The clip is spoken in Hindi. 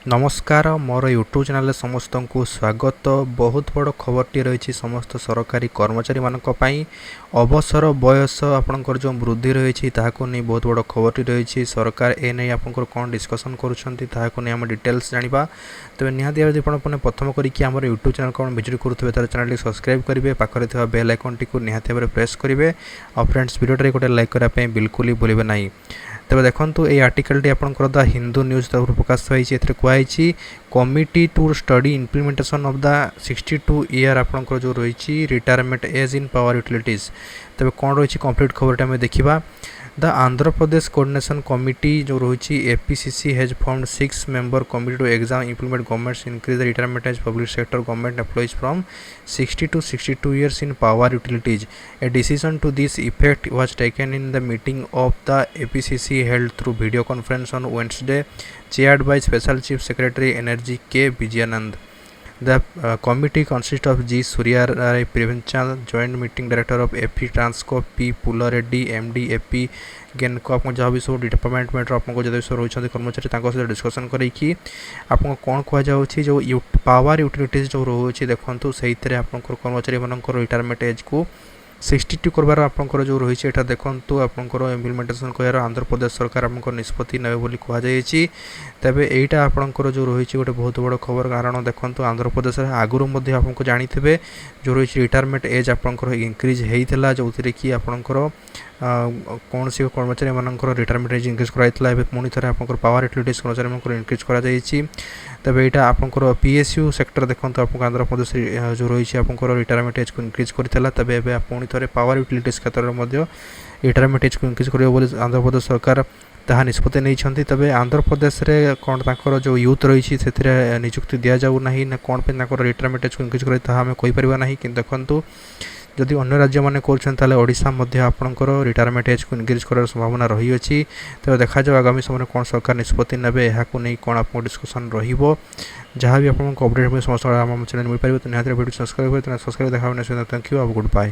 नमस्कार मोर यूट्यूब चैनल समस्त को स्वागत। बहुत बड़ खबरटी रही समस्त सरकारी कर्मचारी मानक पई अवसर बयस आपंकर जो वृद्धि रही नहीं बहुत बड़ खबरटी रही सरकार ए नहीं आपंकर कौन डिस्कसन करें डिटेल्स जाना तेज निहाती भाव आपने प्रथम करके यूट्यूब चैनल कौन विजिट करुवे तार चैनल सब्सक्राइब करेंगे पाखे बेल आइकन टी निहाती भाव प्रेस करेंगे और फ्रेंड्स वीडियो गोटे लाइक करने बिल्कुल ही भूलें ना। तेज देखो ये आर्टिकल आपंकर द हिंदू न्यूज तरफ प्रकाश पाई कहुई committee to study implementation of the 62 year आपंकर जो रही retirement age in power utilities. तेज कौन रही कंप्लीट खबर आम देखा the Andhra Pradesh coordination committee जो रही APCC has formed 6 member committee to exam implement governments increase the retirement age public sector government employees from 60 to 62 years in power utilities. A decision to this effect was taken in the meeting of the APCC held through video conference on Wednesday, chaired by Special Chief Secretary Energy K. Vijayanand. The committee consists of G. Surya Rai Prevenchal, Joint Meeting Director of AP Transco, P. Pula Reddy, MD, AP गेनको आप जहाँ भी सब डिपार्टमेंट आपको जब सब रही कर्मचारी सहित डिस्कसन करें आपको कौन कहुच्छे जो पावर यूटिलिटीज जो रोचे देखो से कर्मचारी मान रिटायरमेंट एज को 62 करबार आपंकर जो रही है देखो आपंकर इम्प्लीमेंटेशन कर आंध्र प्रदेश सरकार आपको निष्पत्ति ने बोली कहुई तेरे यहीटा आपंकर जो रही गोटे बहुत बड़ खबर कारण देखो आंध्र प्रदेश आगुरी आपको जानी जो रही रिटायरमेंट एज आपंकर इंक्रीज होता जो थी कि आपंकर कौन सी कर्मचारी मानकर रिटायरमेंट एज इंक्रीज कराइला पुणी थे आप पावर यूटिलिटीज कर्मचारी मान इंक्रीज कर तेज यहाँ आपंकर पीएसयू सेक्टर देखो आपको आंध्र प्रदेश जो रही आपंकर रिटायरमेंट एज को इंक्रीज करता तेज पुणी थे पावर यूटिलिटीज क्षेत्र में रिटायरमेंट एज को इंक्रीज कर आंध्र प्रदेश सरकार ताहा निष्पत्ति नहीं। तेज आंध्र प्रदेश में कौन तर जो यूथ रही है निजुक्ति दि जाऊना ना कौन पर रिटायरमेंट एज को इंक्रीज करें कहीपर ना कि देखूँ जदि अन्य राज्य मैंने करोशा आपंकर रिटायरमेंट एज को इंक्रीज कर संभावना रही है। तो देखा जाओ आगामी समय कौन सरकार निष्पत्ति ने यहाँ नहीं कौन आप डिस्कसन रहा भी आपको अपडेट समस्त चैनल मिल पारे तो निहत वीडियो सब्सक्राइब देखा थैंक यू। Good bye.